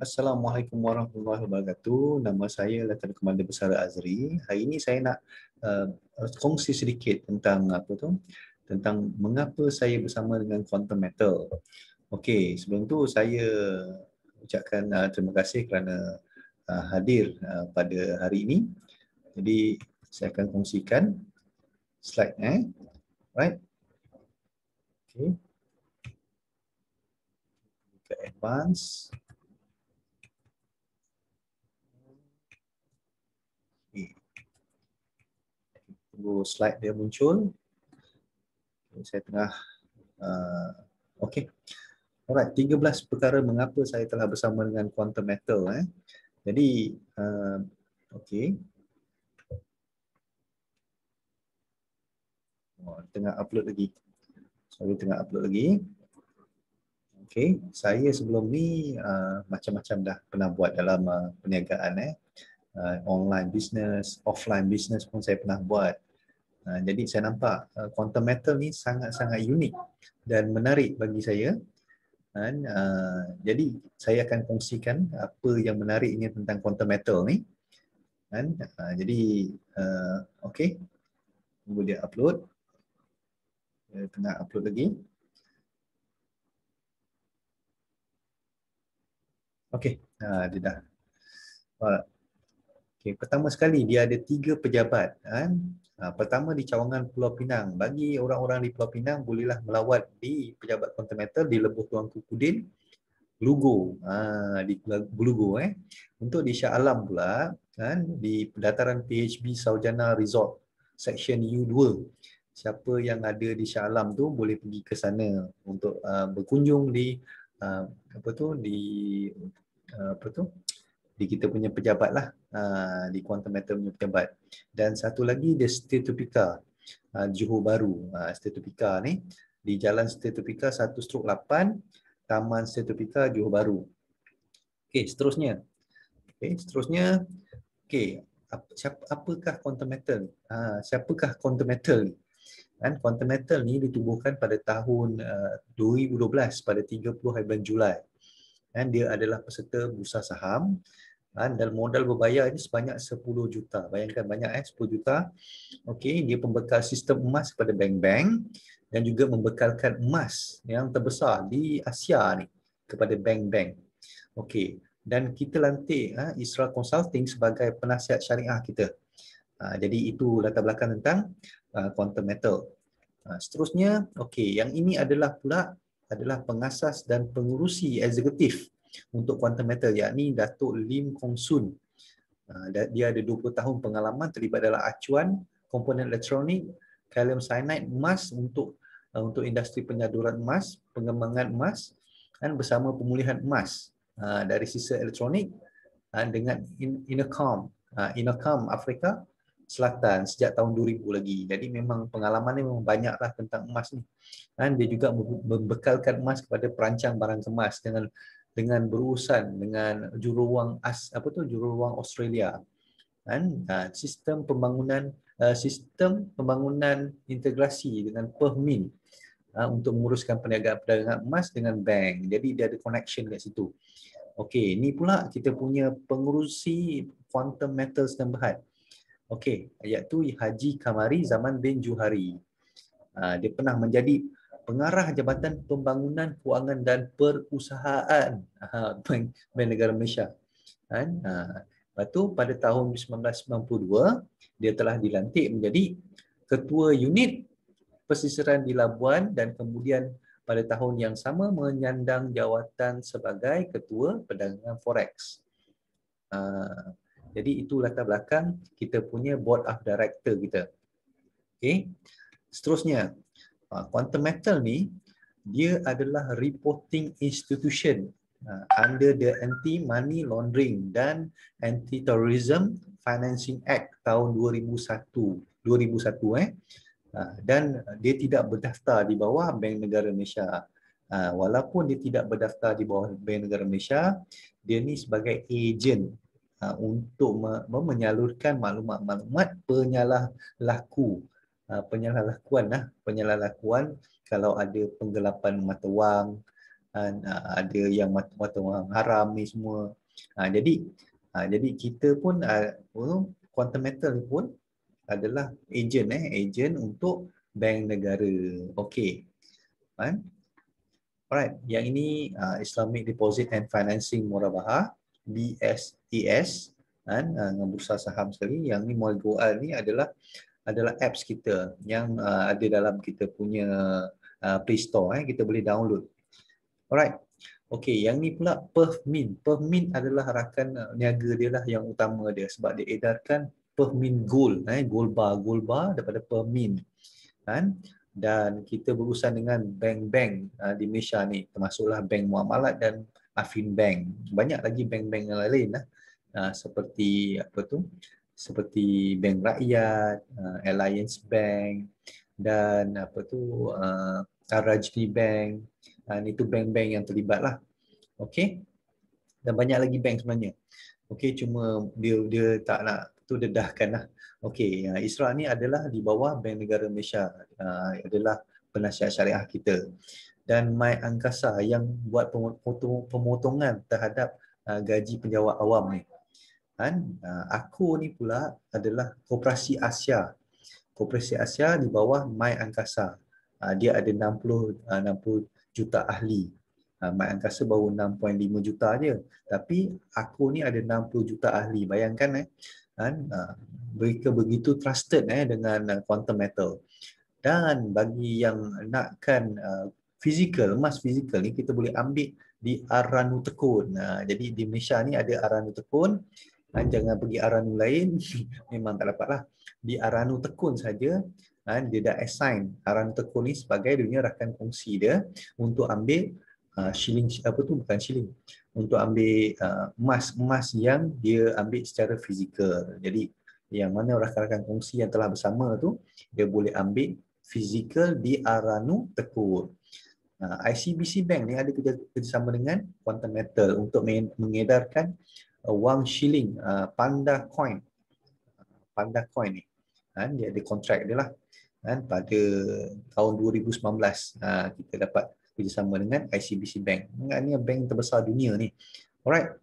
Assalamualaikum warahmatullahi wabarakatuh. Nama saya Lieutenant Komandan Besar Azri. Hari ini saya nak kongsi sedikit tentang tentang mengapa saya bersama dengan Quantum Metal. Okey, sebelum tu saya ucapkan terima kasih kerana hadir pada hari ini. Jadi saya akan kongsikan slide right. Okey. Ke advance. Tunggu slide dia muncul. Saya tengah okey. Alright, 13 perkara mengapa saya telah bersama dengan Quantum Metal. Jadi okey. Tengah upload lagi. Sorry, tengah upload lagi. Okey, saya sebelum ni macam-macam dah pernah buat dalam perniagaan online business, offline business pun saya pernah buat. Jadi saya nampak Quantum Metal ni sangat-sangat unik dan menarik bagi saya. Jadi saya akan kongsikan apa yang menariknya tentang Quantum Metal ni. Jadi okey, tunggu dia upload. Dia tengah upload lagi. Okey, dia dah. Okey, pertama sekali dia ada 3 pejabat. Pertama di cawangan Pulau Pinang. Bagi orang-orang di Pulau Pinang bolehlah melawat di pejabat Quantum Metal di Lebuh Tuanku Kudin, Lugo, di Belugo. Untuk di Shah Alam pula, di dataran PHB Saujana Resort Section U2. Siapa yang ada di Shah Alam tu boleh pergi ke sana untuk berkunjung di di kita punya pejabat lah, di Quantum Metal punya pejabat. Dan satu lagi di State Topika, Johor Bahru. State Topika ni di Jalan State Topika 1/8, Taman State Topika, Johor Bahru. Okey, seterusnya. Apakah Quantum Metal? Siapakah Quantum Metal ni? Quantum Metal ni ditubuhkan pada tahun 2012 pada 30 hari bulan Julai. Dia adalah peserta bursa saham. Dan modal berbayar ini sebanyak 10 juta. Bayangkan banyak 10 juta. Okey, dia pembekal sistem emas kepada bank-bank dan juga membekalkan emas yang terbesar di Asia ni kepada bank-bank. Okey, dan kita lantik Isra Consulting sebagai penasihat syariah kita. Jadi itu latar belakang tentang Quantum Metal. Seterusnya, okey, yang ini adalah pengasas dan pengurusi eksekutif untuk Quantum Metal, yakni Datuk Lim Kong Sun. Dia ada 20 tahun pengalaman terlibat dalam acuan komponen elektronik, kalium cyanide, emas untuk industri penyaduran emas, pengembangan emas dan bersama pemulihan emas dari sisa elektronik dengan Inocom Afrika Selatan sejak tahun 2000 lagi. Jadi memang pengalamannya memang banyaklah tentang emas ni. Dan dia juga membekalkan emas kepada perancang barang kemas dengan berurusan dengan jururuang Australia. Sistem pembangunan integrasi dengan Permin untuk menguruskan perdagangan emas dengan bank. Jadi dia ada connection kat situ. Okey, ni pula kita punya pengurusi Quantum Metals dan Berhad. Okey, iaitu Haji Kamari Zaman bin Juhari. Dia pernah menjadi pengarah Jabatan Pembangunan Kewangan dan Perusahaan Bank Negara Malaysia. Lepas tu pada tahun 1992 dia telah dilantik menjadi Ketua Unit Pesisiran di Labuan dan kemudian pada tahun yang sama menyandang jawatan sebagai Ketua Perdagangan Forex. Jadi itu latar belakang kita punya Board of Director kita. Okey. Seterusnya, Quantum Metal ni dia adalah reporting institution under the Anti-Money Laundering dan Anti-Terrorism Financing Act tahun 2001. Dan dia tidak berdaftar di bawah Bank Negara Malaysia. Walaupun dia tidak berdaftar di bawah Bank Negara Malaysia, dia ni sebagai ejen untuk menyalurkan maklumat-maklumat penyalahlakuan kalau ada penggelapan mata wang ada yang mata orang haram ni semua. Jadi kita pun quantum metal ni pun adalah ejen untuk bank negara. Okey. Kan? Alright, yang ini Islamic Deposit and Financing Murabahah, BSTS, kan, dengan bursa saham sekali. Yang ni MyGoal ni adalah apps kita yang ada dalam kita punya Play Store, kita boleh download. Alright. Okey, yang ni pula PerfMint. PerfMint adalah rakan niaga dia lah yang utama dia sebab dia edarkan PerfMint Gold, gold bar daripada PerfMint. Kan? Dan kita berurusan dengan bank-bank di Malaysia ni, termasuklah Bank Muamalat dan Afin Bank. Banyak lagi bank-bank yang lain seperti seperti Bank Rakyat, Alliance Bank dan Rajni Bank. Itu bank-bank yang terlibat lah. Okey. Dan banyak lagi bank sebenarnya. Okey, cuma dia tak nak dedahkan lah. Okey, ISRA ni adalah di bawah Bank Negara Malaysia, adalah penasihat syariah kita. Dan My Angkasa yang buat pemotongan terhadap gaji penjawat awam ni. Kan? Aku ni pula adalah Koperasi Asia. Koperasi Asia di bawah My Angkasa. Dia ada 60 juta ahli. My Angkasa baru 6.5 juta je. Tapi aku ni ada 60 juta ahli. Bayangkan kan, mereka begitu trusted dengan quantum metal. Dan bagi yang nakkan emas fizikal ni, kita boleh ambil di Aranu Tekun. Jadi di Malaysia ni ada Aranu Tekun. Jangan pergi Aranu lain, memang tak dapat lah. Di Aranu Tekun saja, dia dah assign Aranu Tekun ni sebagai dunia rakan kongsi dia untuk ambil bukan shilling, untuk ambil emas yang dia ambil secara fizikal. Jadi yang mana rakan-rakan kongsi yang telah bersama tu, dia boleh ambil fizikal di Aranu Tekun. ICBC Bank ni ada kerjasama dengan Quantum Metal untuk mengedarkan wang shilling, Panda Coin. Panda Coin ni, dia ada kontrak dia lah. Pada tahun 2019 kita dapat kerjasama dengan ICBC Bank. Ini bank terbesar dunia ni. Alright.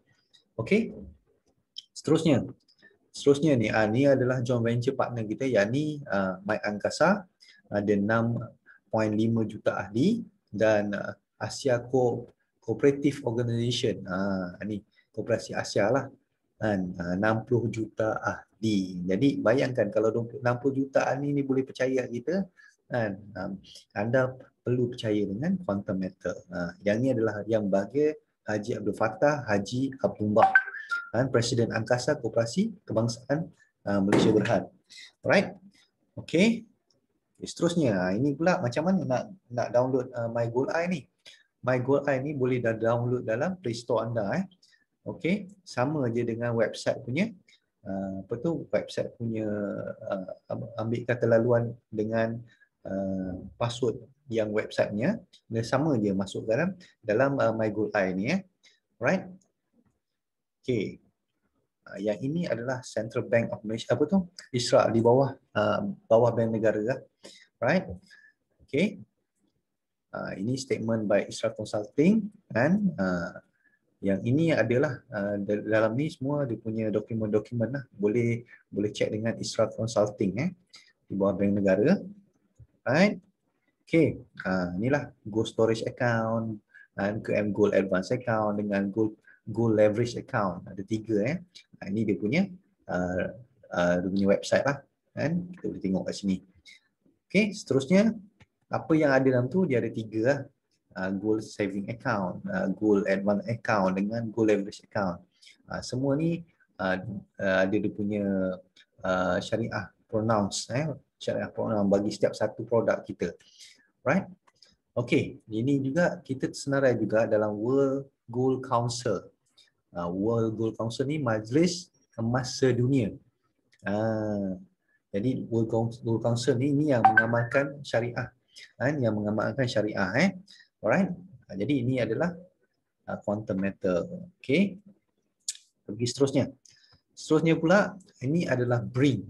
Okey. Seterusnya ni, ni adalah joint venture partner kita, yang ni My Angkasa ada 6.5 juta ahli dan Asia Cooperative Organisation. Ni Koperasi Asia lah. 60 juta ahli. Jadi bayangkan kalau 60 juta ahli ni boleh percaya kita, anda perlu percaya dengan quantum metal. Yang ni adalah yang bagi Haji Abdul Fattah Haji Abdullah, Presiden Angkasa Koperasi Kebangsaan Malaysia Berhad. Alright. Okey. Seterusnya, ini pula macam mana nak download MyGoalEye ni. MyGoalEye ni boleh dah download dalam Play Store anda. Okey, sama je dengan website punya website punya ambil kata laluan dengan password yang websitenya, dia sama je masuk dalam MyGoalEye ni. Right? Okey. Yang ini adalah Central Bank of Malaysia, ISRA, di bawah Bank Negara. Right? Okey. Ini statement by ISRA Consulting, dan yang ini adalah dalam ni semua dia punya dokumen-dokumen lah. Boleh check dengan ISRA Consulting di bawah Bank Negara. Right? Okey. Inilah Gold Storage Account dan KM Gold Advance Account dengan Gold Leverage Account. Ada 3. Ini dia punya website lah. Kan? Kita boleh tengok kat sini. Okey, seterusnya apa yang ada dalam tu, dia ada 3 lah. Gold Saving Account, Gold Advance Account dengan Gold Leverage Account. Semua ni ada dia punya syariah pronounce, syariah pronounce bagi setiap satu produk kita. Right? Okey, ini juga kita tersenarai juga dalam World Gold Council. World Gold Council ni majlis emas sedunia. Jadi World Gold Council ni yang mengamalkan syariah, Alright. Jadi ini adalah quantum metal. Okey. Pergi seterusnya. Seterusnya pula, ini adalah BRING.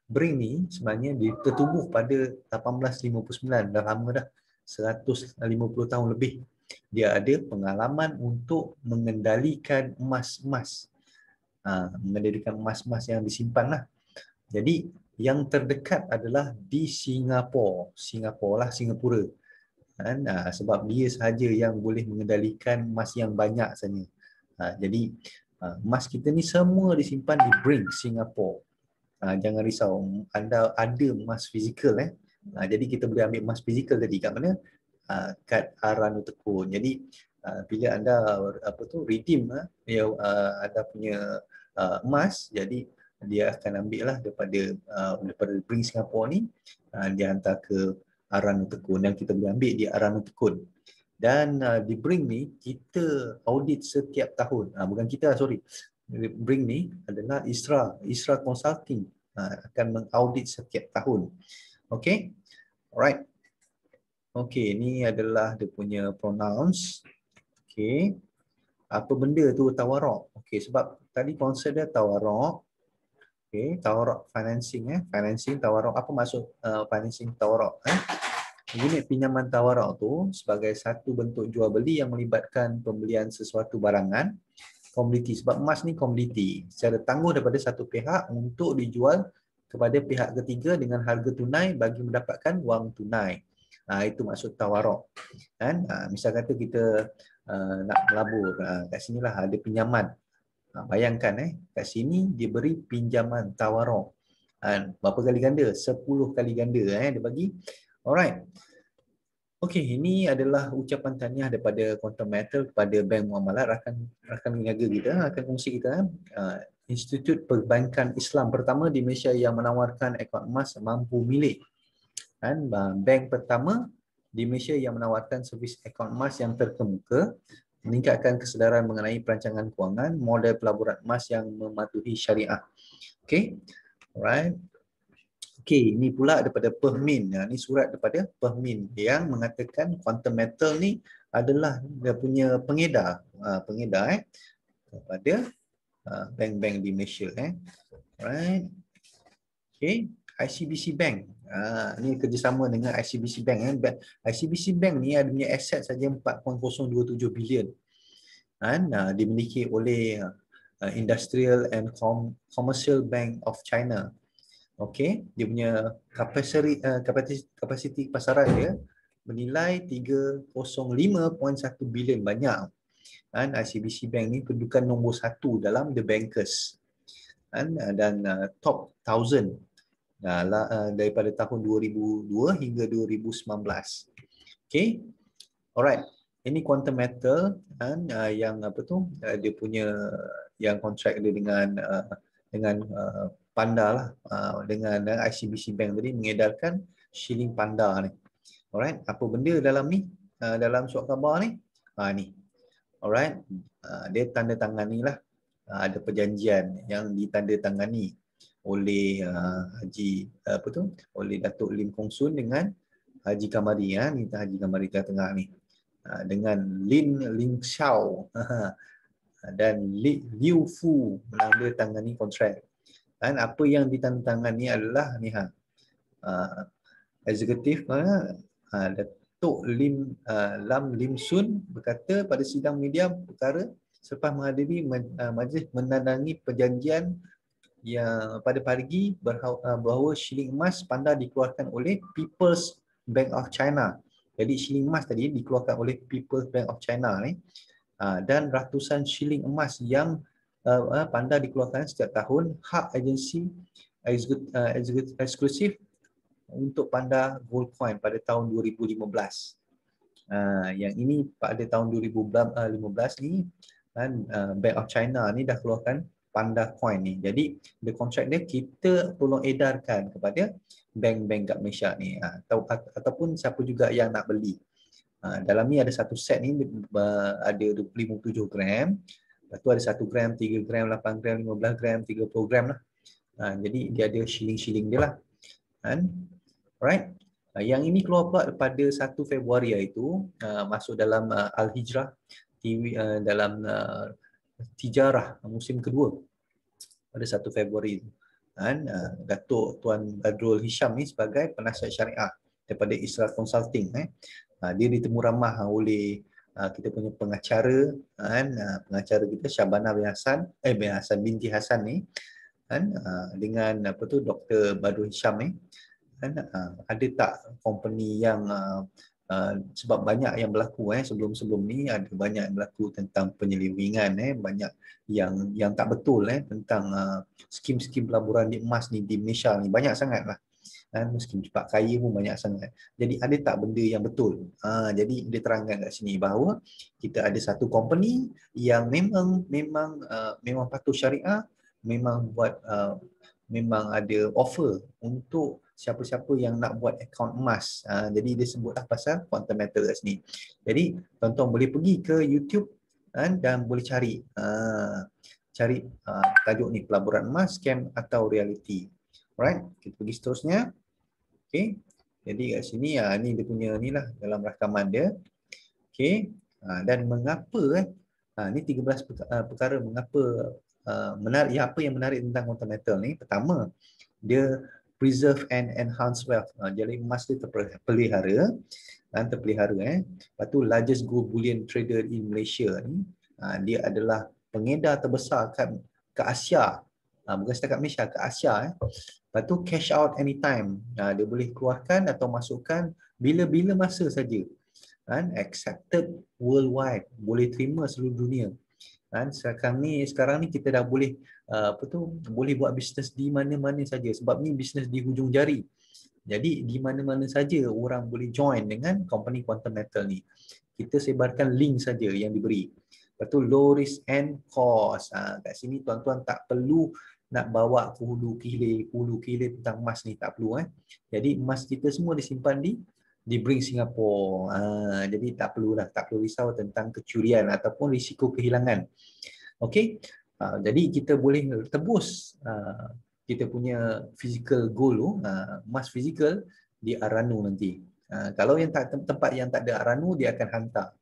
BRING ni sebenarnya dia tertubuh pada 1859, dah lama dah. 150 tahun lebih. Dia ada pengalaman untuk mengendalikan emas-emas. Mengendalikan emas-emas yang disimpan lah. Jadi yang terdekat adalah di Singapura. Singapura. Sebab dia sahaja yang boleh mengendalikan emas yang banyak saja. Jadi emas kita ni semua disimpan di Brink, Singapura. Jangan risau, anda ada emas fizikal. Jadi kita boleh ambil emas fizikal tadi kat mana? Kat Aranu Tekun. Jadi bila anda redeem anda punya emas, jadi dia akan ambil lah daripada Brink Singapura ni, dia hantar ke Aranu Tekun dan kita boleh ambil di Aranu Tekun. Dan di Brink ni kita audit setiap tahun. Bukan kita, sorry. Brink ni adalah Isra Consulting akan mengaudit setiap tahun. Okay? Alright. Okay, ni adalah dia punya pronouns. Okay. Apa benda tu tawarruk? Okay, sebab tadi konsep dia tawarruk. Okay, tawarruk financing. Financing tawarruk. Apa maksud financing tawarruk? Unit pinjaman tawarruk tu sebagai satu bentuk jual beli yang melibatkan pembelian sesuatu barangan komoditi. Sebab emas ni komoditi secara tangguh daripada satu pihak untuk dijual kepada pihak ketiga dengan harga tunai bagi mendapatkan wang tunai. Itu maksud tawarruk. Kan? Misal kata kita nak melabur, kat sinilah ada pinjaman. Bayangkan kat sini dia beri pinjaman tawarruk. Berapa kali ganda? 10 kali ganda dia bagi. Alright. Okey, ini adalah ucapan tahniah daripada Quantum Metal kepada Bank Muamalat, rakan niaga kita, rakan kongsi kita. Institut Perbankan Islam pertama di Malaysia yang menawarkan akaun emas mampu milik. Dan bank pertama di Malaysia yang menawarkan servis akaun emas yang terkemuka, meningkatkan kesedaran mengenai perancangan kewangan, model pelaburan emas yang mematuhi syariah. Okey. Alright. Okey, ini pula daripada Permin. Ini surat daripada Permin yang mengatakan Quantum Metal ni adalah dia punya pengedar kepada bank-bank di Malaysia. Alright. Okey, ICBC Bank. Ni kerjasama dengan ICBC Bank. ICBC Bank ni ada punya aset saja 4.027 bilion. Dimiliki oleh Industrial and Commercial Bank of China. Okey, dia punya kapasiti pasaran dia bernilai 305.1 bilion, banyak. Dan ICBC Bank ni kedudukan nombor 1 dalam The Bankers. Dan top 1000 daripada tahun 2002 hingga 2019. Okey. Alright. Ini Quantum Metal yang dia punya yang kontrak dia dengan Panda lah, dengan ICBC Bank tadi mengedarkan shilling Panda ni. Alright, apa benda dalam ni? Dalam surat khabar ni? Ni. Alright, dia tanda tangani lah. Ada perjanjian yang ditandatangani oleh oleh Datuk Lim Kong Soon dengan Haji Kamari. Ni Haji Kamari tengah ni. Dengan Lin Xiao dan Liu Fu menandatangani kontrak. Dan apa yang ditandatangani adalah ni eksekutif Datuk Lam Lim Sun berkata pada sidang media perkara selepas menghadiri majlis menandangi perjanjian yang pada pagi bahawa shilling emas Panda dikeluarkan oleh People's Bank of China. Jadi shilling emas tadi dikeluarkan oleh People's Bank of China ni, dan ratusan shilling emas yang Panda dikeluarkan setiap tahun hak agensi eksklusif untuk Panda Gold Coin pada tahun 2015. Yang ini pada tahun 2015 ni, dan Bank of China ni dah keluarkan Panda Coin ni. Jadi the contract dia kita tolong edarkan kepada bank-bank kat Malaysia ni, ataupun siapa juga yang nak beli. Dalam ni ada satu set ni ada 57 gram. Lepas tu ada 1 gram, 3 gram, 8 gram, 15 gram, 30 gram lah. Jadi dia ada shilling-shilling dia lah. Alright. Yang ini keluar pula pada 1 Februari itu, masuk dalam Al-Hijrah TV, dalam Tijarah musim kedua pada 1 Februari itu. Datuk Tuan Badrul Hisham ni sebagai penasihat syariah daripada Isra Consulting. Dia ditemu ramah oleh kita punya pengacara, kan, pengacara kita Syabana bin Hasan binti Hasan ni, kan, dengan apa tu Dr. Badrul Hisham ni, kan, ada tak company yang sebab banyak yang berlaku sebelum-sebelum ni ada banyak yang berlaku tentang penyelewengan, banyak yang tak betul tentang skim-skim pelaburan di emas ni di Malaysia ni banyak sangat lah. Skim cepat kaya pun banyak sangat. Jadi ada tak benda yang betul? Jadi dia terangkan kat sini bahawa kita ada satu company yang memang patuh syariah, memang buat memang ada offer untuk siapa-siapa yang nak buat akaun emas. Jadi dia sebutlah pasal quantum metal kat sini. Jadi tuan-tuan boleh pergi ke YouTube dan boleh cari tajuk ni, pelaburan emas, scam atau reality. Alright, kita pergi seterusnya. Okey. Jadi kat sini ni dia punya ni lah dalam rakaman dia. Okey. Dan mengapa ni 13 perkara mengapa menarik, apa yang menarik tentang quantum metal ni. Pertama, dia preserve and enhance wealth. Jadi emas dia terpelihara Lepas tu largest gold bullion trader in Malaysia ni, dia adalah pengedar terbesar ke Asia. Bukan setakat Malaysia, ke Asia. Lepas tu cash out anytime. Dia boleh keluarkan atau masukkan bila-bila masa saja. Accepted worldwide. Boleh terima seluruh dunia. Sekarang ni kita dah boleh boleh buat bisnes di mana-mana saja. Sebab ni bisnes di hujung jari. Jadi di mana-mana saja orang boleh join dengan company quantum metal ni. Kita sebarkan link saja yang diberi. Lepas tu low risk and cost. Kat sini tuan-tuan tak perlu nak bawa ke hulu kilir tentang emas ni, tak perlu. Jadi emas kita semua disimpan di Bring Singapore. Jadi tak perlu risau tentang kecurian ataupun risiko kehilangan. Okey. Jadi kita boleh tebus kita punya physical gold emas physical di Aranu nanti. Kalau yang tempat yang tak ada Aranu, dia akan hantar.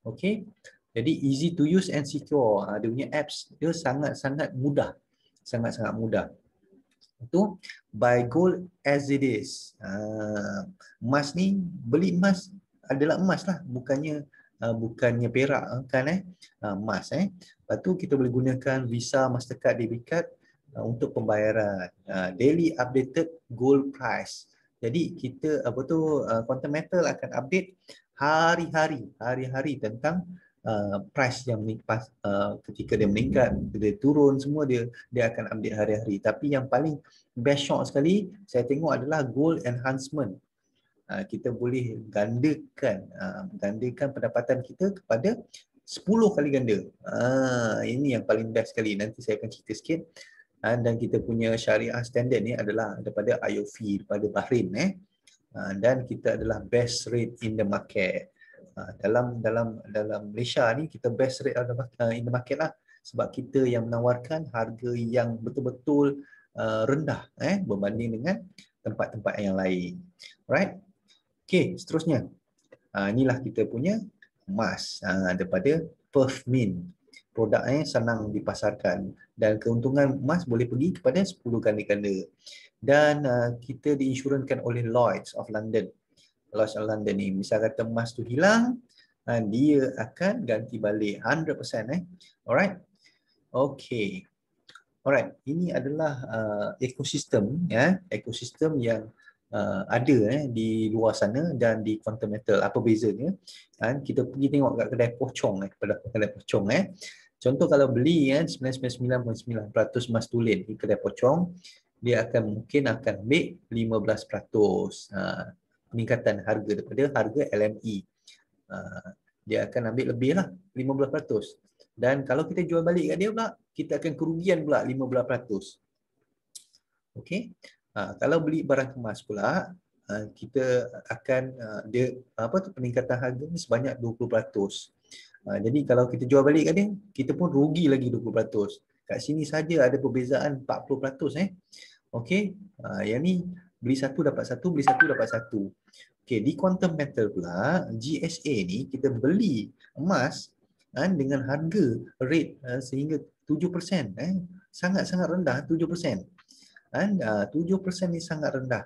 Okey. Jadi easy to use and secure. Dia punya apps dia sangat-sangat mudah. Sangat-sangat mudah. Itu buy gold as it is. Emas ni, beli emas adalah emas lah, bukannya perak kan emas Lepas tu kita boleh gunakan Visa, Mastercard, debit card untuk pembayaran. Daily updated gold price. Jadi kita quantum metal akan update hari-hari tentang price yang ketika dia meningkat, dia turun, semua dia akan update hari-hari. Tapi yang paling best shot sekali saya tengok adalah gold enhancement. Kita boleh gandakan pendapatan kita kepada 10 kali ganda. Ini yang paling best sekali. Nanti saya akan cerita sikit. Dan kita punya syariah standard ni adalah daripada IOFI, daripada Bahrain. Dan kita adalah best rate in the market. Dalam Malaysia ni kita best rate in the market lah, sebab kita yang menawarkan harga yang betul-betul rendah berbanding dengan tempat-tempat yang lain. Alright. Okey, seterusnya. Inilah kita punya emas daripada Perth Mint. Produknya senang dipasarkan dan keuntungan emas boleh pergi kepada 10 ganda-ganda. Dan kita diinsurankan oleh Lloyd's of London. Lloyd's of London ni, misal kata emas tu hilang, dia akan ganti balik 100%. Alright. Okay. Alright. Ini adalah ekosistem yang ada di luar sana dan di quantum metal. Apa bezanya? Kita pergi tengok kat kedai pocong kedai pocong. Contoh kalau beli 99.9% emas tulen di kedai pocong, dia mungkin akan ambil 15% peningkatan harga daripada harga LME. Dia akan ambil lebih lah 15%. Dan kalau kita jual balik kat dia pula, kita akan kerugian pula 15%. Okey. Kalau beli barang kemas pula, kita akan peningkatan harga ni sebanyak 20%. Jadi kalau kita jual balik kat dia, kita pun rugi lagi 20%. Kat sini saja ada perbezaan 40%. Okey. Yang ni beli satu dapat satu, beli satu dapat satu. Okey, di quantum metal pula, GSA ni kita beli emas dengan harga rate sehingga 7%. Sangat-sangat rendah 7%. 7% ni sangat rendah.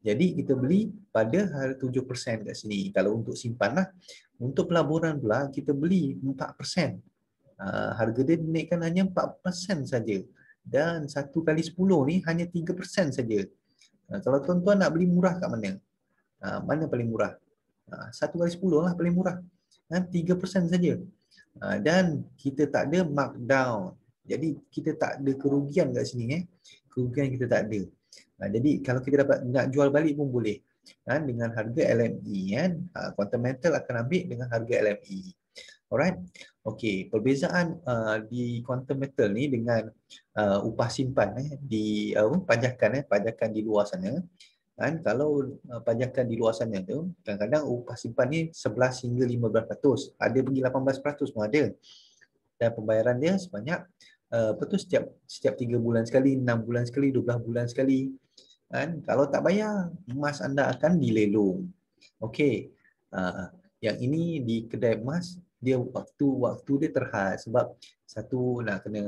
Jadi kita beli pada harga 7% kat sini. Kalau untuk simpan lah. Untuk pelaburan pula kita beli 4%. Harga dia dinaikkan hanya 4% saja. Dan 1 kali 10 ni hanya 3% saja. Kalau tuan-tuan nak beli murah kat mana? Mana paling murah? 1 kali 10 lah paling murah. 3% saja. Dan kita tak ada markdown. Jadi kita tak ada kerugian kat sini. Kerugian kita tak ada. Jadi kalau kita dapat nak jual balik pun boleh. Dengan harga LME kan. Quantum Metal akan ambil dengan harga LME. Alright. Okey, perbezaan di Quantum Metal ni dengan upah simpan di pajakan pajakan di luar sana. Kan kalau pajakan di luar sana tu kadang-kadang upah simpan ni 11 hingga 15%, ada pergi 18% pun ada. Dan pembayaran dia sebanyak setiap 3 bulan sekali, 6 bulan sekali, 12 bulan sekali. Kan kalau tak bayar, emas anda akan dilelong. Okey. Yang ini di kedai emas dia waktu dia terhad sebab satu nak kena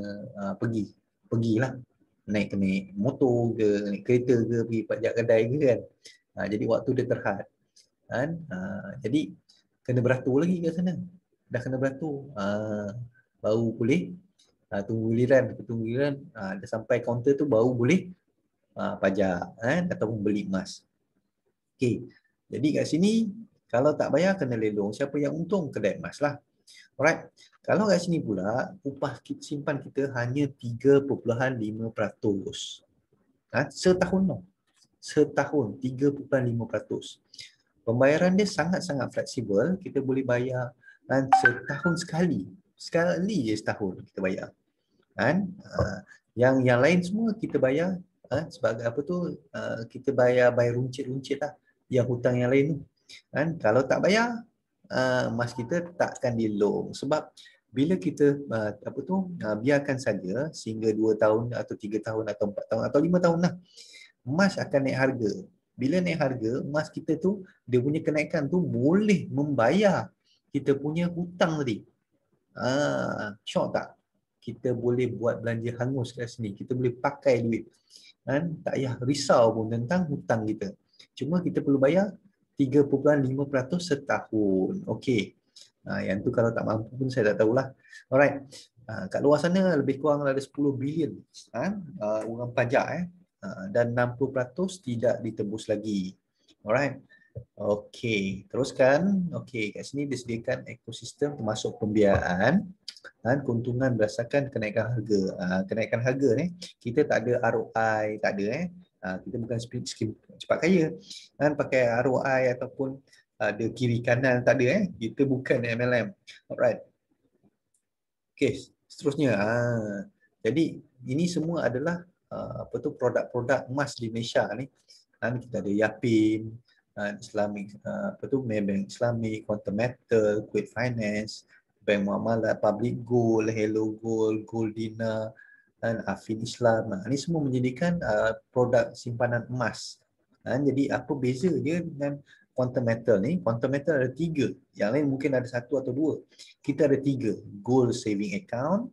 pergilah naik motor ke naik kereta ke pergi pajak kedai ke kan. Jadi waktu dia terhad kan. Jadi kena beratur lagi kat sana. Dah kena beratur. Baru boleh tunggu giliran dah sampai kaunter tu baru boleh pajak kan ataupun beli emas. Okey. Jadi kat sini kalau tak bayar kena lelong. Siapa yang untung? Kedai emas lah. Alright. Kalau kat sini pula upah simpan kita hanya 3.5%. Setahun tau. Setahun 3.5%. Pembayaran dia sangat-sangat fleksibel. Kita boleh bayar setahun sekali. Sekali je setahun kita bayar. Kan? Yang lain semua kita bayar sebagai apa tu kita bayar runcit-runcit lah. Yang hutang yang lain tu. Kan? Kalau tak bayar emas kita tak akan dilong sebab bila kita biarkan saja sehingga 2 tahun atau 3 tahun atau 4 tahun atau 5 tahun lah, emas akan naik harga. Bila naik harga, emas kita tu dia punya kenaikan tu boleh membayar kita punya hutang tadi. Syok tak? Kita boleh buat belanja hangus kat sini. Kita boleh pakai duit. Tak payah risau pun tentang hutang kita. Cuma kita perlu bayar 3.5% setahun. Okey. Yang tu kalau tak mampu pun saya tak tahulah. Alright. Kat luar sana lebih kurang ada 10 bilion orang pajak dan 60% tidak ditebus lagi. Alright. Okey, teruskan. Okey, kat sini disediakan ekosistem termasuk pembiayaan dan keuntungan berdasarkan kenaikan harga. Kenaikan harga ni kita tak ada ROI, tak ada kita bukan skim cepat kaya. Pakai ROI ataupun ada kiri kanan tak ada Kita bukan MLM. Alright. Okey, seterusnya. Jadi ini semua adalah produk-produk emas di Malaysia ni. Kita ada Yapin, Islamic Maybank Islamic, Quantum Metal, Kuwait Finance, Bank Muamalat, Public Gold, Hello Gold, Goldina dan Afin Islam. Ini semua menyediakan produk simpanan emas. Jadi apa beza dia dengan Quantum Metal ni? Quantum Metal ada 3. Yang lain mungkin ada 1 atau 2. Kita ada 3. Gold Saving Account,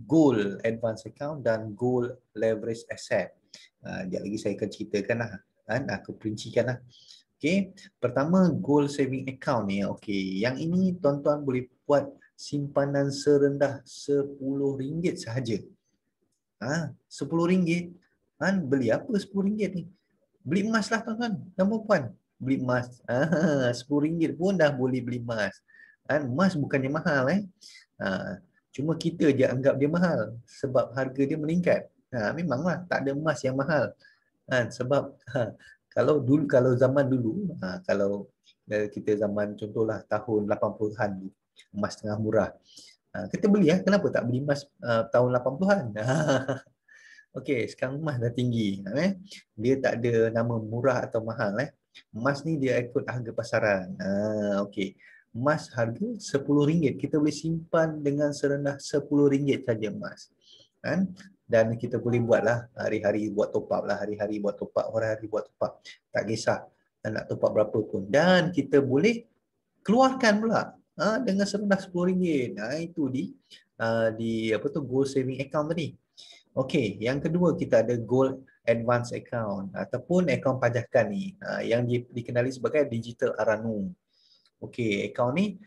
Gold Advance Account dan Gold Leverage Asset. Sekejap lagi saya akan ceritakan lah. Aku perincikan lah. Okay. Pertama, Gold Saving Account ni. Okay. Yang ini tuan-tuan boleh buat simpanan serendah RM10 sahaja. RM10. Beli apa RM10 ni? Beli emas lah tuan-tuan dan puan-puan. Beli emas. RM10 pun dah boleh beli emas. Emas bukannya mahal cuma kita je anggap dia mahal sebab harga dia meningkat. Memanglah tak ada emas yang mahal. Sebab kalau zaman dulu kalau kita zaman contohlah tahun 80-an emas tengah murah. Kita beli kenapa tak beli emas tahun 80-an? Okey, sekarang emas dah tinggi. Dia tak ada nama murah atau mahal. Emas ni dia ikut harga pasaran. Okey. Emas harga RM10. Kita boleh simpan dengan serendah RM10 saja emas. Dan kita boleh buatlah hari-hari buat top up lah. Hari-hari buat top up, hari-hari buat top up. Tak kisah nak top up berapa pun. Dan kita boleh keluarkan pula dengan serendah RM10. Itu di Gold Saving Account tadi. Okey, yang kedua kita ada Gold advance account ataupun akaun pajakan ni yang dikenali sebagai digital Aranu. Okey, akaun ni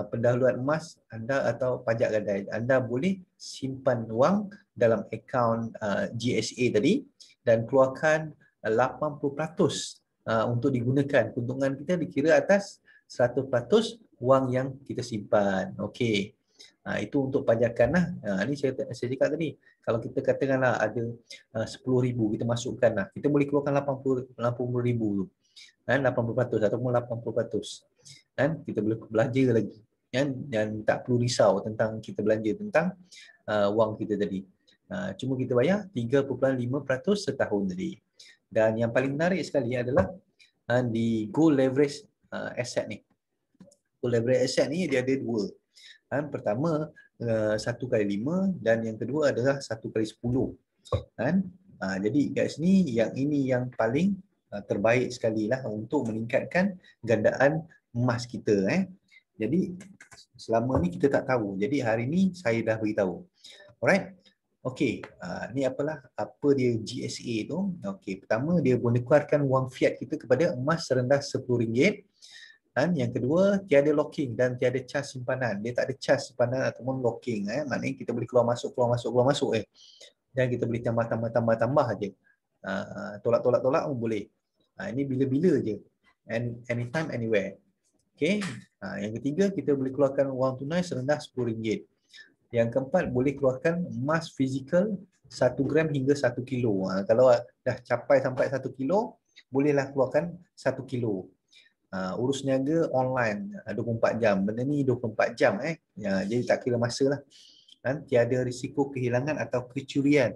pendahuluan emas anda atau pajak gadai. Anda boleh simpan wang dalam akaun GSA tadi dan keluarkan 80% untuk digunakan. Keuntungan kita dikira atas 100% wang yang kita simpan. Okey. Itu untuk pajakan lah. Ini saya cakap tadi. Kalau kita katakanlah ada 10,000 kita masukkan lah. Kita boleh keluarkan 80,000 tu. Kan 80% ataupun 80%. Kan kita boleh belanja lagi. Dan tak perlu risau tentang kita belanja tentang wang kita tadi. Cuma kita bayar 3.5% setahun tadi. Dan yang paling menarik sekali adalah di gold leverage asset ni. Gold leverage asset ni dia ada dua. Pertama 1x5 dan yang kedua adalah 1x10. Jadi kat sini yang ini yang paling terbaik sekali lah untuk meningkatkan gandaan emas kita. Jadi selama ni kita tak tahu. Jadi hari ni saya dah beritahu. Alright. Okey, ni apa dia GSA tu? Okey, pertama dia boleh keluarkan wang fiat kita kepada emas serendah RM10. Dan yang kedua, tiada locking dan tiada cas simpanan. Dia tak ada cas simpanan ataupun locking. Maknanya kita boleh keluar masuk dan kita boleh tambah aja. Tolak pun boleh. Ini bila-bila je. Anytime, anywhere. Okey. Yang ketiga, kita boleh keluarkan wang tunai serendah RM10. Yang keempat, boleh keluarkan emas fizikal 1 gram hingga 1 kilo. Kalau dah capai sampai 1 kilo, bolehlah keluarkan 1 kilo. Urus niaga online 24 jam. Benda ni 24 jam jadi tak kira masa lah. Tiada risiko kehilangan atau kecurian.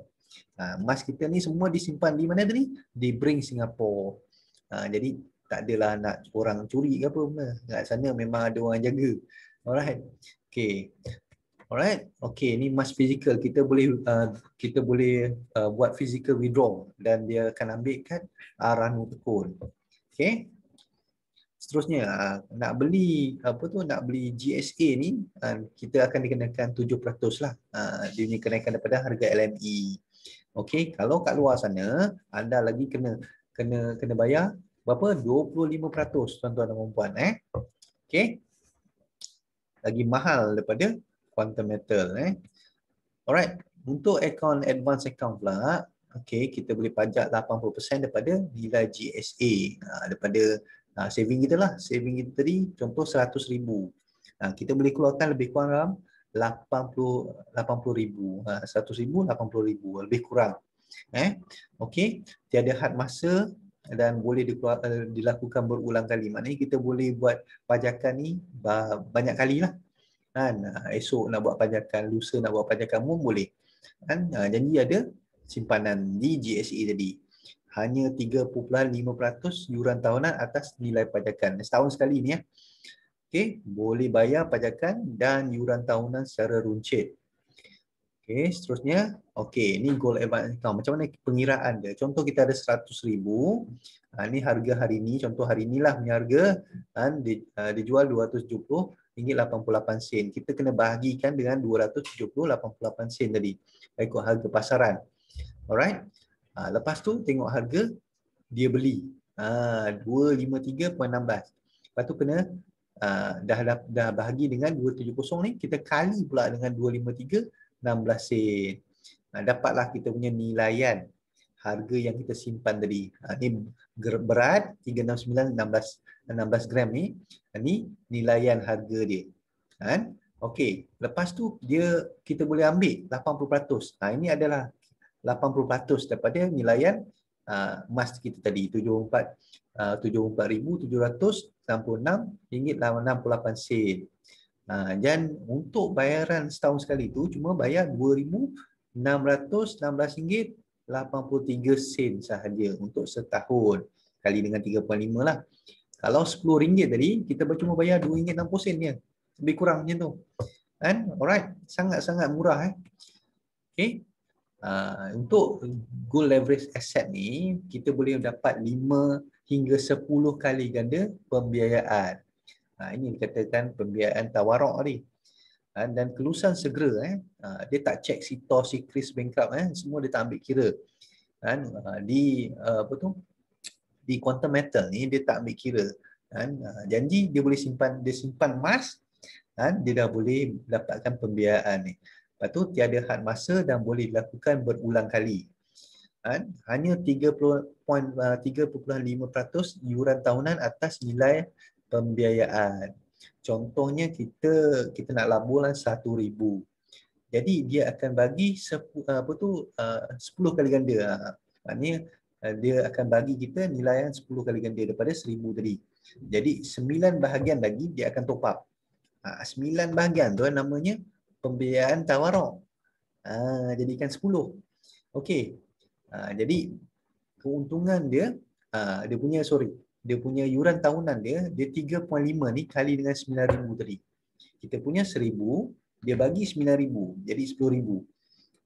Emas kita ni semua disimpan di mana tadi? Di Brink Singapore. Jadi tak adalah nak orang curi ke apa benda. Kat sana memang ada orang jaga. Alright. Okey. Alright. Okey, ni emas fizikal. Kita boleh buat physical withdraw dan dia akan ambil kat Aranu Tekun. Okey. Seterusnya nak beli GSA ni kita akan dikenakan 7% lah. Dia ni kenaikan daripada harga LME. Okey, kalau kat luar sana anda lagi kena bayar berapa? 25% tuan-tuan dan puan-puan Okey. Lagi mahal daripada quantum metal Alright, untuk akaun advance account pula kita boleh pajak 80% daripada nilai GSA daripada saving kita lah. Saving kita tadi contoh 100,000. Kita boleh keluarkan lebih kurang dalam 80,000. 100,000, 80,000 lebih kurang. Okey, tiada had masa dan boleh dilakukan berulang kali. Maknanya kita boleh buat pajakan ni banyak kali lah. Esok nak buat pajakan, lusa nak buat pajakan pun boleh. Jadi ada simpanan di GSA tadi. Hanya 3.5% yuran tahunan atas nilai pajakan. Setahun sekali ni Okey, boleh bayar pajakan dan yuran tahunan secara runcit. Okey, seterusnya. Okey, ni gold advance account. Macam mana pengiraan dia? Contoh kita ada 100,000. Ni harga hari ni, contoh hari inilah punya harga dijual RM270.88. Kita kena bahagikan dengan 270.88 sen tadi. Ikut harga pasaran. Alright. Lepas tu tengok harga dia beli 253.16. Lepas tu kena dah bahagi dengan 270 ni, kita kali pula dengan 253 16 sen. Dapatlah kita punya nilaian harga yang kita simpan tadi. Ni berat 369 16 gram ni. Ni nilaian harga dia. Okey, lepas tu kita boleh ambil 80%. Ini adalah 80% daripada nilaian emas kita tadi, RM74,766.68. Dan untuk bayaran setahun sekali tu cuma bayar RM2,616.83 sahaja untuk setahun. Kali dengan 3.5 lah. Kalau RM10 tadi, kita cuma bayar RM2.60 je. Lebih kurang macam tu. Alright, sangat-sangat murah Okey. Untuk gold leverage asset ni, kita boleh dapat 5 hingga 10 kali ganda pembiayaan. Ini dikatakan pembiayaan tawaruk tadi. Dan kelulusan segera dia tak check si TOS, si Kris bankrupt semua dia tak ambil kira. kan. Di apa tu, di quantum metal ni dia tak ambil kira kan. Janji dia boleh simpan, dia simpan emas kan, dia dah boleh dapatkan pembiayaan ni. Lepas tu tiada had masa dan boleh dilakukan berulang kali kan. Hanya 3.5% iuran tahunan atas nilai pembiayaan. Contohnya kita nak laburlah 1,000. Jadi dia akan bagi 10 kali ganda. Maknanya dia akan bagi kita nilai yang 10 kali ganda daripada 1,000 tadi. Jadi 9 bahagian lagi dia akan top up. 9 bahagian tu namanya pembiayaan tawaruk. Jadikan 10. Okey. Jadi keuntungan dia, dia punya yuran tahunan dia 3.5 ni kali dengan 9,000 tadi. Kita punya 1,000, dia bagi 9,000, jadi 10,000.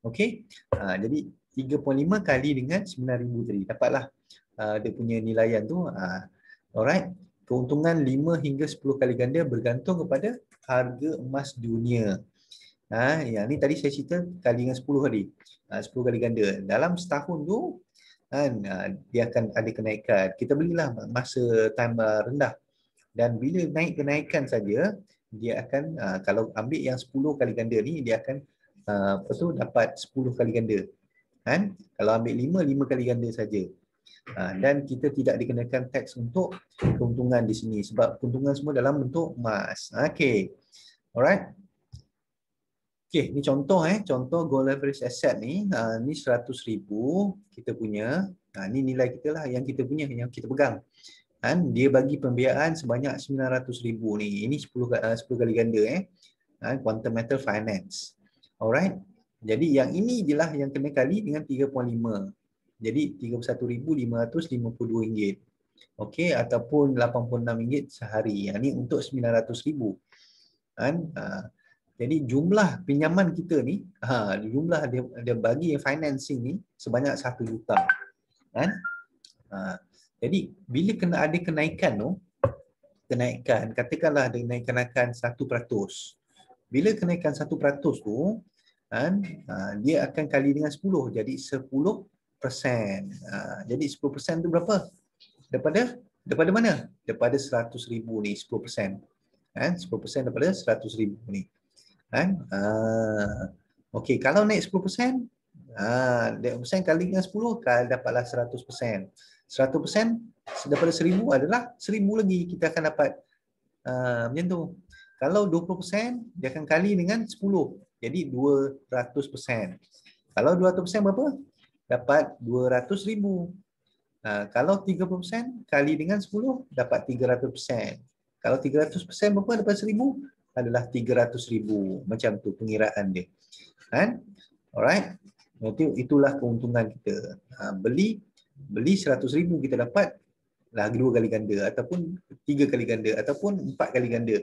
Okey. Jadi 3.5 kali dengan 9,000 tadi. Dapatlah dia punya nilaian tu. Alright. Keuntungan 5 hingga 10 kali ganda bergantung kepada harga emas dunia. Yang ni tadi saya cerita kali dengan 10 tadi. 10 kali ganda. Dalam setahun tu kan, dia akan ada kenaikan. Kita belilah masa time rendah. Dan bila naik kenaikan saja, dia akan kalau ambil yang 10 kali ganda ni, dia akan dapat 10 kali ganda. Kan? Kalau ambil 5 kali ganda saja. Dan kita tidak dikenakan teks untuk keuntungan di sini sebab keuntungan semua dalam bentuk emas. Okey. Alright. Okey, ni contoh gold leverage asset ni, ni 100,000 kita punya. Ni nilai kita lah yang kita punya, yang kita pegang. Kan dia bagi pembiayaan sebanyak 900,000 ni. Ini 10 kali ganda Quantum Metal Finance. Alright. Jadi yang ini je lah yang kena kali dengan 3.5. Jadi RM31,552. Okey, ataupun RM86 sehari. Yang ni untuk 900,000. Kan? Jadi jumlah pinjaman kita ni, jumlah dia bagi financing ni sebanyak 1 juta. Kan? Jadi bila kena ada kenaikan tu, katakanlah ada kenaikan 1%. Bila kenaikan 1% tu, kan, dia akan kali dengan 10, jadi 10%. Jadi 10% tu berapa? Daripada mana? Daripada 100,000 ni 10%. Kan? 10% daripada 100,000 ni. Kan? Okey, kalau naik 10%, 10% kali dengan 10 dapatlah 100%. 100% daripada 1,000 adalah 1,000 lagi kita akan dapat. Macam tu. Kalau 20%, dia akan kali dengan 10. Jadi 200%. Kalau 200% berapa? Dapat 200,000. Kalau 30% kali dengan 10, dapat 300%. Kalau 300% berapa dapat 1,000? Adalah 300,000. Macam tu pengiraan dia. Kan? Alright. Itulah keuntungan kita. Beli 100,000 kita dapat lagi 2 kali ganda ataupun 3 kali ganda ataupun 4 kali ganda.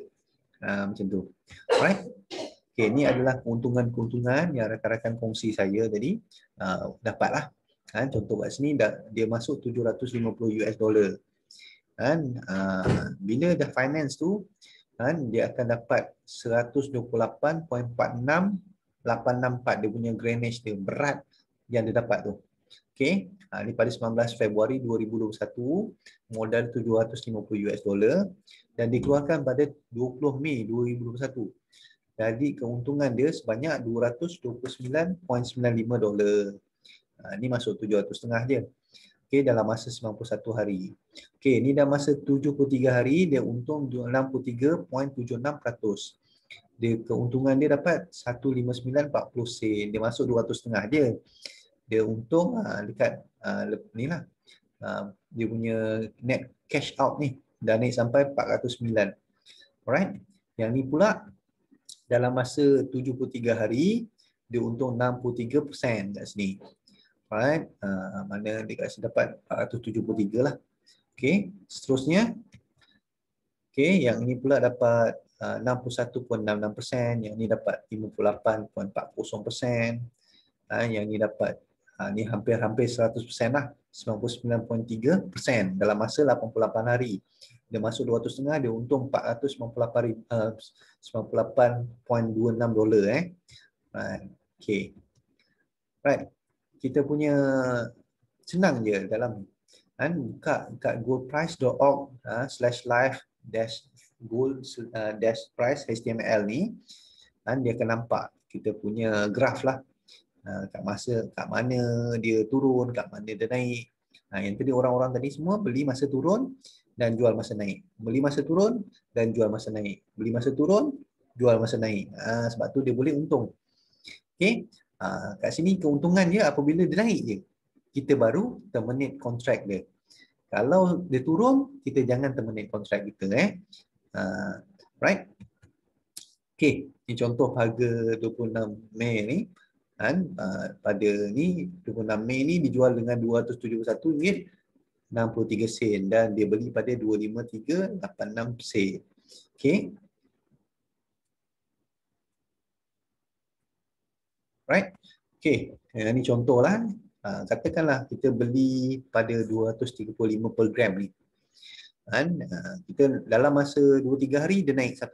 Macam tu. Alright. Okay, ini adalah keuntungan-keuntungan yang rakan-rakan kongsi saya tadi. Dapatlah. Contoh kat sini dia masuk $750. Bila dah finance tu, dia akan dapat 128.46864 dia punya grainage dia, berat yang dia dapat tu. Okey, ni pada 19 Februari 2021, modal $750 dan dikeluarkan pada 20 Mei 2021. Jadi keuntungan dia sebanyak $229.95. Ni masuk 700.5 je. Okey, dalam masa 91 hari. Okey, ni dah masa 73 hari dia untung 63.76%. Dia keuntungan dia dapat 159.40 sen. Dia masuk 200.5 je. Dia untung dekat ni lah. Dia punya net cash out ni dah naik sampai 409. Alright. Yang ni pula dalam masa 73 hari dia untung 63% kat sini. Alright. Mana dia kasi dapat 473 lah. Okey, seterusnya. Okey, yang ini pula dapat 61.66%, yang ini dapat 58.40%. Yang ini dapat ni hampir-hampir 100% lah, 99.3% dalam masa 88 hari. Dia masuk 200.5, dia untung 498.26 dolar Right. Okey. Right. Kita punya senang je dalam kan, buka goldprice.org /live dash gold dash price HTML ni, kan dia akan nampak kita punya graf lah. Kat mana dia turun, kat mana dia naik. Yang tadi orang-orang tadi semua beli masa turun dan jual masa naik. Beli masa turun dan jual masa naik. Beli masa turun, jual masa naik. Sebab tu dia boleh untung. Okey. Kat sini keuntungan dia apabila dia naik je, kita baru terminate kontrak dia. Kalau dia turun, kita jangan terminate kontrak kita. Right? Okey, ini contoh harga 26 Mei ni. Kan, pada ni 26 Mei ni dijual dengan RM271.63 dan dia beli pada 253.86 sen. Okey. Right? Okey, ini contohlah. Katakanlah kita beli pada 235 per gram ni. Kan, kita dalam masa 2-3 hari dia naik 1%.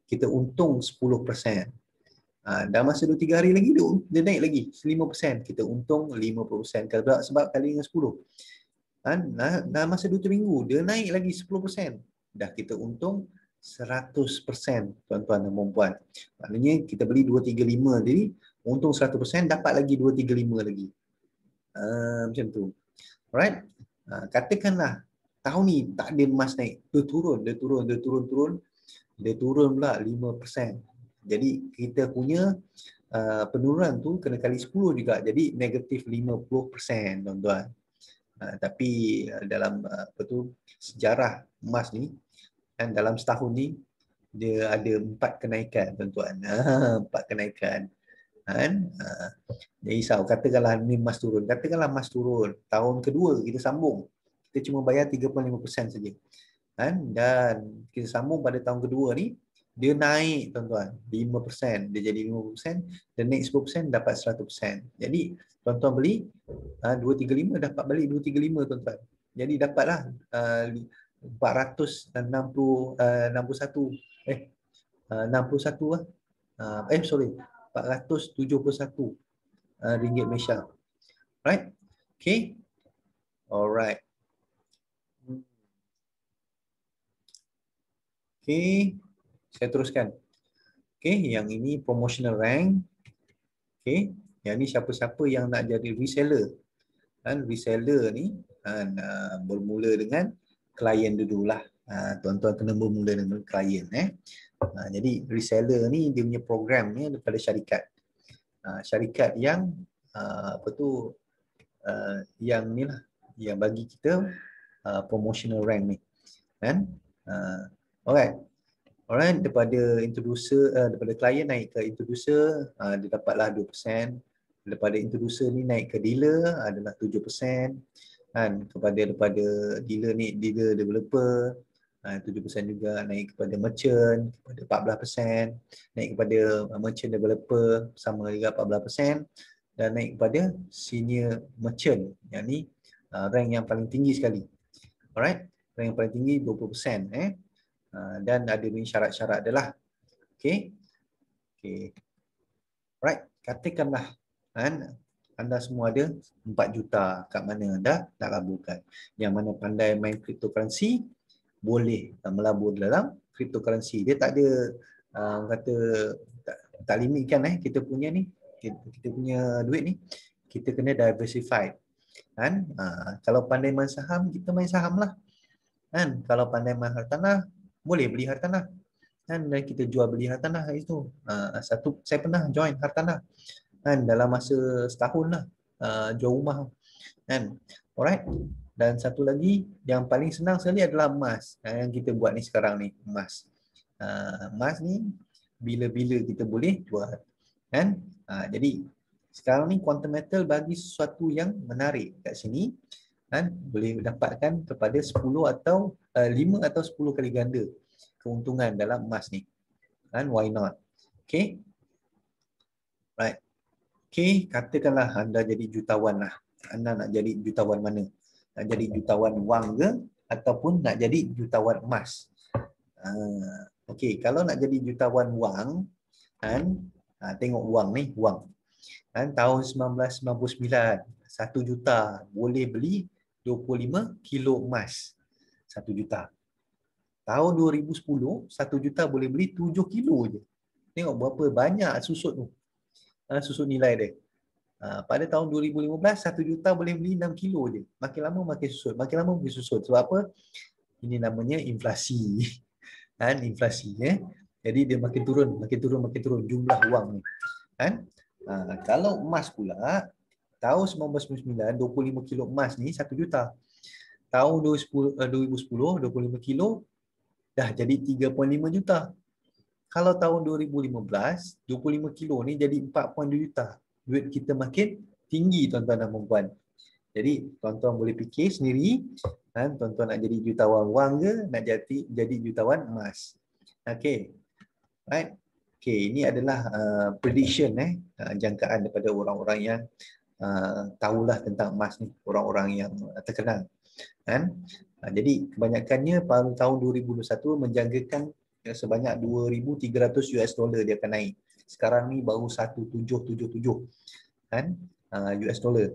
Kita untung 10%. Dalam masa 2-3 hari lagi dia naik lagi 5%. Kita untung 50%. Sebab kali dengan 10. Dalam masa 2-3 minggu dia naik lagi 10%. Dah kita untung 100%, tuan-tuan dan puan-puan. Maknanya kita beli 235 tadi, untung 100%, dapat lagi 235 lagi. Macam tu. Alright? Katakanlah tahun ni tak ada emas naik, dia turun pula 5%. Jadi kita punya penurunan tu kena kali 10 juga, jadi negatif 50%, tuan-tuan. Tapi dalam sejarah emas ni, dan dalam setahun ni dia ada 4 kenaikan, tuan-tuan. 4 kenaikan. Jangan risau, katakanlah ni emas turun, tahun kedua kita sambung, kita cuma bayar 35% saja. Dan kita sambung pada tahun kedua ni, dia naik, tuan-tuan, 5%, dia jadi 5%, dan naik 10%, dapat 100%. Jadi tuan-tuan beli 235, dapat balik 235, tuan-tuan. Jadi dapatlah 461 471 ringgit Malaysia. Right? Okay. Alright. Okay. Saya teruskan. Okay. Yang ini promotional rank. Okay. Yang ini siapa-siapa yang nak jadi reseller. Reseller ni bermula dengan klien dululah. Tuan-tuan kena bermula dengan klien. Jadi reseller ni dia punya program ni daripada syarikat. Syarikat yang yang ni lah, yang bagi kita promotional rank ni. Kan? Alright. Daripada introducer, daripada klien naik ke introducer, dia dapatlah 2%. Daripada introducer ni naik ke dealer adalah 7%. Daripada dealer ni, dealer developer 7% juga, naik kepada merchant kepada 14%, naik kepada merchant developer sama juga 14%, dan naik kepada senior merchant, yang ni rank yang paling tinggi sekali. Alright, rank yang paling tinggi 20%. Dan ada ni syarat-syarat dia lah. Okay. Alright, katakanlah anda semua ada 4 juta kat mana anda nak laburkan. Yang mana pandai main cryptocurrency boleh melabur dalam cryptocurrency. Dia tak ada kata tak limitkan kita punya ni, kita punya duit ni, kita kena diversify. Kalau pandai main saham, kita main saham lah. Kalau pandai main hartanah, boleh beli hartanah. Dan kita jual beli hartanah itu. Saya pernah join hartanah. Dalam masa setahun lah, jual rumah. Alright. Dan satu lagi yang paling senang sekali adalah emas. Yang kita buat ni sekarang ni, emas. Emas ni bila-bila kita boleh jual. Jadi sekarang ni quantum metal bagi sesuatu yang menarik kat sini. Boleh dapatkan kepada 10 atau 5 atau 10 kali ganda keuntungan dalam emas ni. Why not? Okay. Right. Okay, katakanlah anda jadi jutawan lah. Anda nak jadi jutawan mana? Nak jadi jutawan wang ke? Ataupun nak jadi jutawan emas? Okay, kalau nak jadi jutawan wang, tengok wang ni, wang. Tahun 1999, 1 juta boleh beli 25 kilo emas. 1 juta. Tahun 2010, 1 juta boleh beli 7 kilo je. Tengok berapa banyak susut tu. Susut nilai dia. Pada tahun 2015, 1 juta boleh beli 6 kilo je. Makin lama makin susut. Makin lama makin susut. Sebab apa? Ini namanya inflasi. Inflasi. Jadi dia makin turun jumlah wang ni. Kalau emas pula, tahun 1999, 25 kilo emas ni 1 juta. Tahun 2010, 25 kilo dah jadi 3.5 juta. Kalau tahun 2015, 25 kilo ni jadi 4.2 juta. Duit kita makin tinggi, tuan-tuan dan puan-puan. Jadi, tuan-tuan boleh fikir sendiri, tuan-tuan nak jadi jutawan wang ke, nak jadi jutawan emas. Okey. Right? Okey, ini adalah prediction, jangkaan daripada orang-orang yang tahulah tentang emas ni, orang-orang yang terkenal. Jadi kebanyakannya pada tahun 2021 menjangkakan sebanyak 2,300 US dollar dia akan naik. Sekarang ni baru 1,777 US dollar.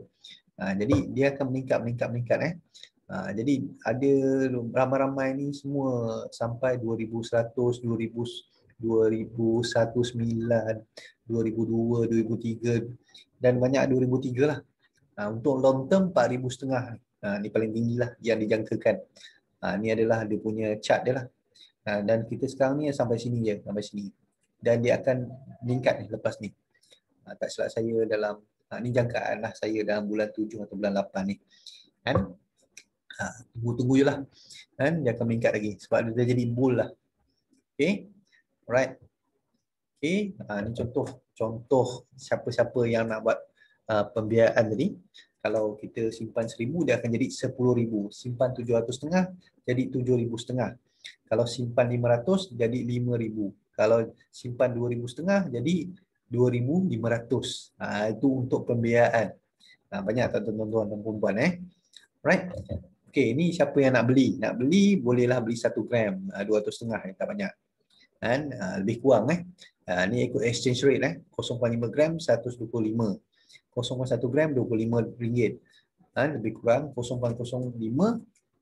Jadi dia akan meningkat. Jadi ada ramai-ramai ni semua sampai 2,100, 2009, 2002, 2003 dan banyak 2003 lah. Untuk long term 4,500. Ni paling tinggi lah yang dijangkakan. Ni adalah dia punya chart dia lah. Dan kita sekarang ni sampai sini je, sampai sini. Dan dia akan meningkat ni lepas ni. Tak silap saya dalam, ni jangkaan lah saya dalam bulan 7 atau bulan 8 ni. Tunggu je lah. Dia akan meningkat lagi sebab dia dah jadi bull lah. Okay. Alright. Okay. Ni contoh siapa-siapa yang nak buat pembiayaan tadi. Kalau kita simpan 1,000, dia akan jadi 10,000. Simpan 700,500, jadi 7,500. Kalau simpan 500, jadi 5,000. Kalau simpan 2,500, jadi 2,500. Itu untuk pembiayaan. Banyak tuan-tuan dan perempuan. Right? Okey, ini siapa yang nak beli? Nak beli, bolehlah beli 1 gram. 200,500, tak banyak. Lebih kurang. Ni ikut exchange rate. 0.5 gram, 125. 0.1 gram, RM25. Lebih kurang 0.05,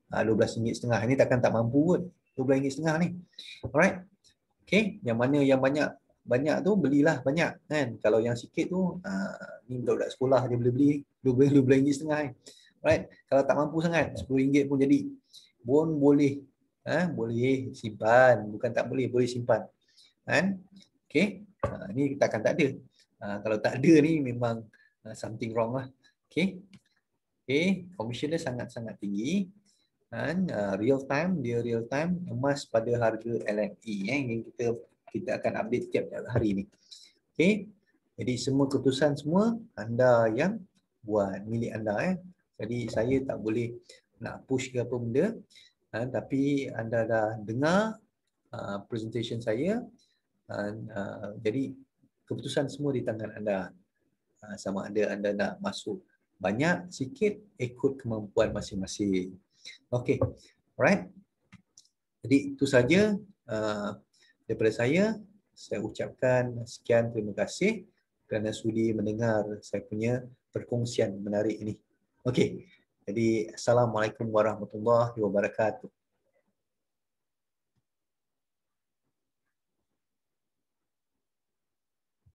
RM12.5. Ini takkan tak mampu kot. RM12.5 ni. Alright. Okay. Yang mana yang banyak tu belilah banyak kan. Kalau yang sikit tu ni budak-budak sekolah dia boleh beli RM12.5. Alright. Kalau tak mampu sangat RM10 pun jadi. Pun boleh. Boleh simpan. Bukan tak boleh simpan. Okay. Ni takkan tak ada. Kalau tak ada ni memang something wrong lah. Okay. Commission dia sangat-sangat tinggi. Dan real time emas pada harga LME yang kita akan update tiap hari ni. Okay. Jadi semua keputusan semua anda yang buat, milik anda. Jadi saya tak boleh nak push ke apa benda. Tapi anda dah dengar presentation saya. Jadi keputusan semua di tangan anda. Sama ada anda nak masuk banyak, sikit, ikut kemampuan masing-masing. Okey, alright. Jadi itu saja daripada saya. Saya ucapkan sekian terima kasih kerana sudi mendengar saya punya perkongsian menarik ini. Okey, jadi Assalamualaikum warahmatullahi wabarakatuh.